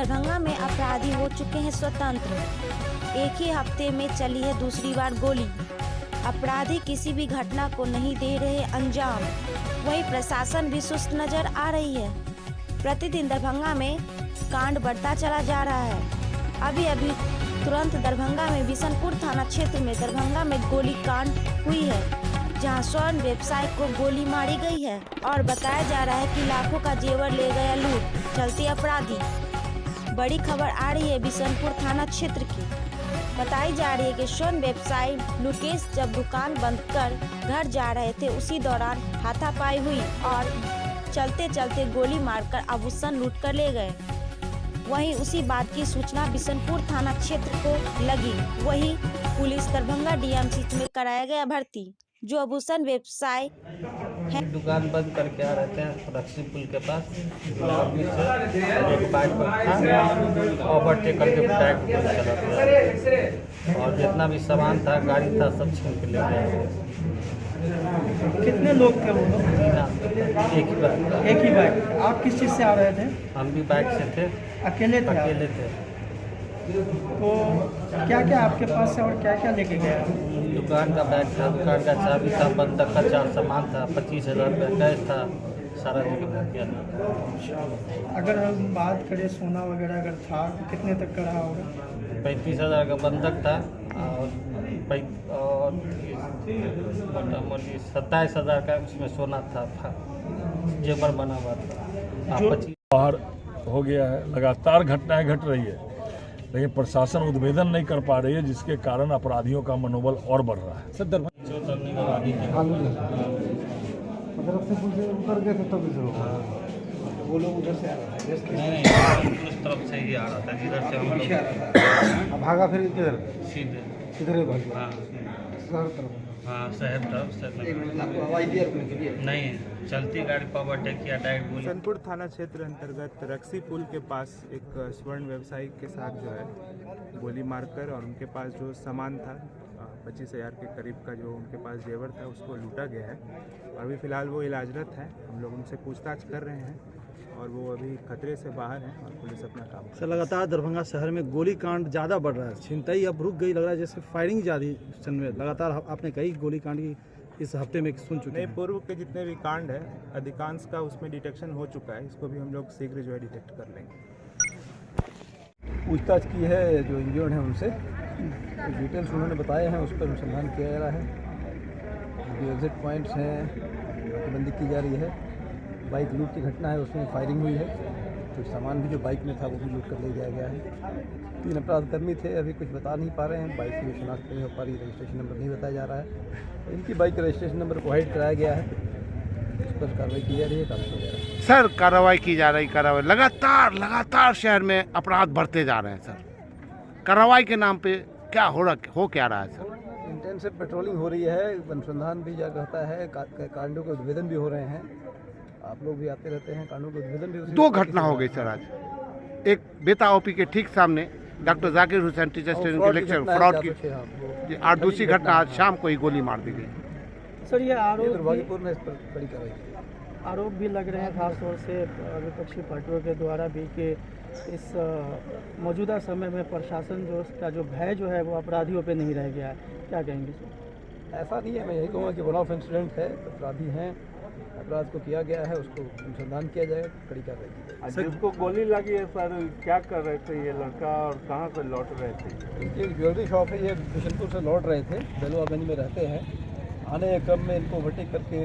दरभंगा में अपराधी हो चुके हैं स्वतंत्र। एक ही हफ्ते में चली है दूसरी बार गोली। अपराधी किसी भी घटना को नहीं दे रहे अंजाम। वहीं प्रशासन भी सुस्त नजर आ रही है। प्रतिदिन दरभंगा में कांड बढ़ता चला जा रहा है। अभी तुरंत दरभंगा में बिशनपुर थाना क्षेत्र में दरभंगा में गोली कांड हुई है, जहां स्वर्ण व्यवसायी को गोली मारी गई है और बताया जा रहा है कि लाखों का जेवर ले गया लूट चलते अपराधी। बड़ी खबर आ रही है बिशनपुर थाना क्षेत्र की। बताई जा रही है कि स्वर्ण व्यवसायी लुकेश जब दुकान बंद कर घर जा रहे थे, उसी दौरान हाथापाई हुई और चलते चलते गोली मारकर आभूषण लूट कर ले गए। वहीं उसी बात की सूचना बिशनपुर थाना क्षेत्र को लगी। वहीं पुलिस दरभंगा डीएमसी में कराया गया भर्ती। जो आभूषण व्यवसाय है दुकान बंद करके आ रहे थे रक्सी पुल के पास, एक बाइक पर था, ओवरटेक करके बाइक पर चला और जितना भी सामान था, गाड़ी था, सब छीन के ले गए। कितने लोग थे वो लोग? एक ही बाइक। आप किस चीज़ से आ रहे थे? हम भी बाइक से थे। अकेले थे? अकेले थे। तो क्या क्या आपके पास है और क्या क्या लेके गए? दुकान का बैग था, दुकान का चाबी था, बंदक का 4 सामान था, 25,000 रुपया कैश था, सारा लेके भाग गया था। अगर हम बात करें सोना वगैरह अगर था तो कितने तक का रहा होगा? 35,000 का बंधक था और 27,000 का उसमें सोना था जेवर बना हुआ था। बाहर हो गया है, लगातार घटनाएं घट रही है, लेकिन प्रशासन उद्भेदन नहीं कर पा रही है, जिसके कारण अपराधियों का मनोबल और बढ़ रहा है। सर उतर गए थे तब वो लोग उधर से आ रहे थे? नहीं, उस तरफ से ही आ रहा था, जिधर से हम लोग भागा फिर किधर? सीधे किधर है भाग? हाँ शहर तरफ? हाँ, शहर तरफ से नहीं, चलती गाड़ी पर ओवरटेक किया, डायरेक्ट गोली। बिशनपुर थाना क्षेत्र अंतर्गत रक्सी पुल के पास एक स्वर्ण व्यवसायी के साथ जो है गोली मारकर और उनके पास जो सामान था 25,000 के करीब का जो उनके पास जेवर था उसको लूटा गया है। और अभी फ़िलहाल वो इलाजरत है। हम लोग उनसे पूछताछ कर रहे हैं और वो अभी खतरे से बाहर हैं और पुलिस अपना काम। सर लगातार दरभंगा शहर में गोली कांड ज़्यादा बढ़ रहा है, छिनतई अब रुक गई, लग रहा है जैसे फायरिंग ज़्यादा लगातार आपने कई गोली कांड की इस हफ्ते में सुन चुके हैं। पूर्व के जितने भी कांड है अधिकांश का उसमें डिटेक्शन हो चुका है, इसको भी हम लोग शीघ्र जो है डिटेक्ट कर लेंगे। पूछताछ की है जो इंजर्ड हैं उनसे, डिटेल्स उन्होंने बताए हैं, उस पर अनुसंधान किया जा रहा है। जो एग्जिट पॉइंट्स हैं नाकेबंदी की जा रही है। बाइक लूट की घटना है, उसमें फायरिंग हुई है। कुछ सामान भी जो बाइक में था वो भी लूट कर ले जाया गया है। 3 अपराधकर्मी थे, अभी कुछ बता नहीं पा रहे हैं, बाइक की शिनाख्त नहीं हो पा रही, रजिस्ट्रेशन नंबर नहीं बताया जा रहा है। इनकी बाइक का रजिस्ट्रेशन नंबर को हाइड कराया गया है, उस पर कार्रवाई की जा रही है, काम किया जा रहा है। सर कार्रवाई की जा रही, कार्रवाई लगातार शहर में अपराध बढ़ते जा रहे हैं सर। कार्रवाई के नाम पे क्या हो क्या रहा है सर? इंटेंसिव पेट्रोलिंग हो रही है, अनुसंधान भी जारी रहता है, कांडों के उद्भेदन भी हो रहे हैं। आप लोग भी आते रहते हैं, कांडों के उद्भेदन भी। 2 घटना हो गई सर आज। एक बेता ओपी के ठीक सामने doctor Zakir Hussain teachers training के लेक्चर फ्रॉड की, और दूसरी घटना आज शाम को ही गोली मार दी गई। सर ये आरोप दुर्भाग्यपूर्ण है, इस पर बड़ी कार्रवाई। आरोप भी लग रहे हैं खासतौर से विपक्षी पार्टियों के द्वारा भी कि इस मौजूदा समय में प्रशासन जो उसका जो भय जो है वो अपराधियों पे नहीं रह गया है, क्या कहेंगे सर? ऐसा नहीं है, मैं यही कहूँगा कि वन ऑफ इंसिडेंट है, अपराधी हैं, अपराध को किया गया है, उसको अनुसंधान किया जाएगा, कड़ी कार्रवाई की जाएगी। जिसको गोली लगी है सर, क्या कर रहे थे ये लड़का और कहाँ से लौट रहे थे? एक ज्वेलरी शॉप है, ये बिशनपुर से लौट रहे थे, बेलवागंज में रहते हैं। आने के क्रम में इनको ओवरटेक करके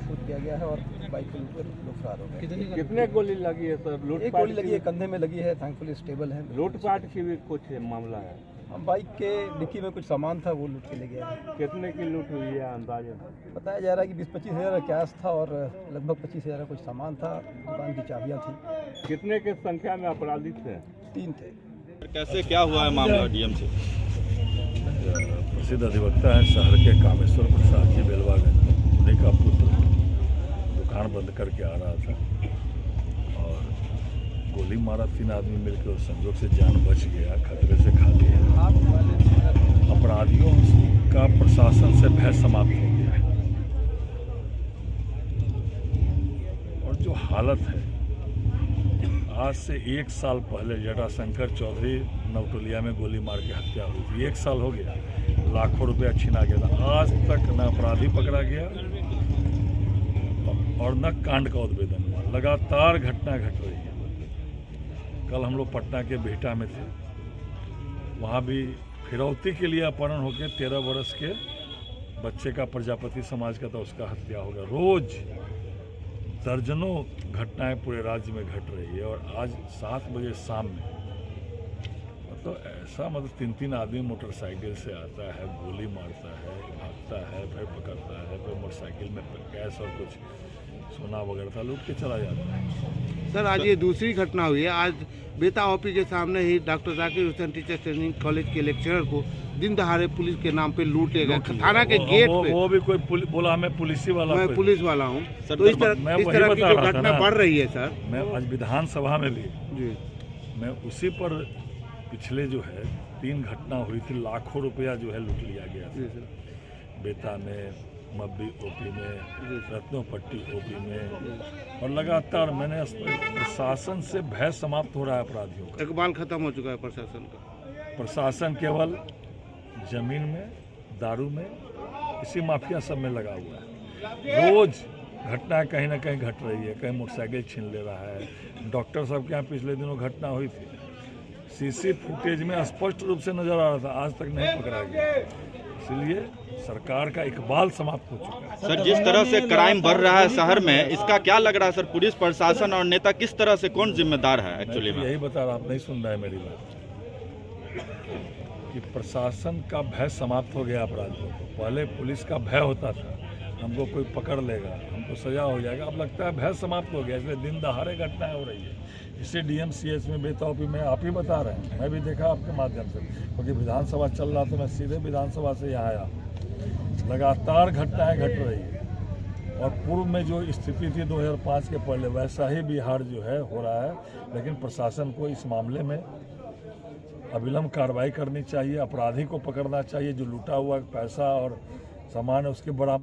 शूट किया गया है और बाइक के ऊपर लोग फरार हो गए। कितने गोली लगी है सर? एक गोली लगी है, कंधे में लगी है, थैंकफुली स्टेबल है। लूटपाट की भी कुछ मामला है? हम बाइक के डिक्की में कुछ सामान था वो लूट के ले गया है। कितने की लूट हुई है अंदाजा? बताया जा रहा है कि 20-25 हज़ार का कैश था और लगभग 25 हज़ार का कुछ सामान था, दुकान की चाबियाँ थी। कितने के संख्या में अपराधी थे? 3 थे। कैसे क्या हुआ है मामला डीएमसी? प्रसिद्ध अधिवक्ता हैं शहर के कामेश्वर प्रसाद जी बेलवागंज, उन्हीं का पुत्र दुकान बंद करके आ रहा था और गोली मारा। 3 आदमी मिलकर उस संजोग से जान बच गया, खतरे से खाली है। अपराधियों का प्रशासन से भय समाप्त हो गया है और जो हालत है आज से 1 साल पहले जटाशंकर चौधरी नवटोलिया में गोली मार के हत्या हुई थी। 1 साल हो गया, लाखों रुपया छीना गया था। आज तक न अपराधी पकड़ा गया और न कांड का उद्भेदन हुआ। लगातार घटना घट रही है। कल हम लोग पटना के बिहटा में थे, वहाँ भी फिरौती के लिए अपहरण होकर 13 वर्ष के बच्चे का प्रजापति समाज का था, उसका हत्या हो गया। रोज दर्जनों घटनाएं पूरे राज्य में घट रही है और आज 7 बजे शाम में तो ऐसा 3-3 आदमी मोटरसाइकिल से आता है, गोली मारता है, भागता है, फिर पकड़ता है, फिर मोटरसाइकिल में कैश और कुछ सोना वगैरह था लूट के चला जाता है। सर आज ये दूसरी घटना हुई है। आज बेता ओपी के सामने ही doctor Zakir Hussain teachers training college के लेक्चरर को दिन दहाड़े पुलिस के नाम पे लूटे गए थाना के गेट पे। वो भी कोई बोला मैं पुलिस वाला, मैं पुलिस वाला हूँ। तो इस तरह की जो घटना बढ़ रही है सर। मैं आज विधानसभा में भी जी मैं उसी पर पिछले जो है 3 घटना हुई थी, लाखों रुपया जो है लूट लिया गया था। बेता में, मब्बी ओपी में, रत्नोपट्टी ओपी में, और लगातार मैंने प्रशासन से भय समाप्त हो रहा है अपराधियों का। इकबाल खत्म हो चुका है प्रशासन का। प्रशासन केवल जमीन में, दारू में, इसी माफिया सब में लगा हुआ है। रोज घटना कहीं ना कहीं घट रही है। कहीं मोटरसाइकिल छीन ले रहा है। डॉक्टर साहब के यहाँ पिछले दिनों घटना हुई थी, सीसी फुटेज में स्पष्ट रूप से नजर आ रहा था, आज तक नहीं पकड़ा गया। इसलिए सरकार का इकबाल समाप्त हो चुका है। सर जिस तरह से क्राइम बढ़ रहा है शहर में, इसका क्या लग रहा है सर? पुलिस प्रशासन और नेता किस तरह से, कौन जिम्मेदार है एक्चुअली में? यही बता रहा, आप नहीं सुन रहे मेरी बात, कि प्रशासन का भय समाप्त हो गया अपराधियों को। पहले पुलिस का भय होता था, हमको कोई पकड़ लेगा, हमको सजा हो जाएगा। अब लगता है भय समाप्त हो गया, इसलिए दिन दहाड़े घटनाएं हो रही है। इसे DMCH में बेताओपी में आप ही बता रहे हैं, मैं भी देखा आपके माध्यम से, क्योंकि विधानसभा चल रहा तो मैं सीधे विधानसभा से यहाँ आया। लगातार घटनाएं घट रही है और पूर्व में जो स्थिति थी 2005 के पहले, वैसा ही बिहार जो है हो रहा है। लेकिन प्रशासन को इस मामले में अविलंब कार्रवाई करनी चाहिए, अपराधी को पकड़ना चाहिए, जो लूटा हुआ पैसा और सामान है उसके बराबर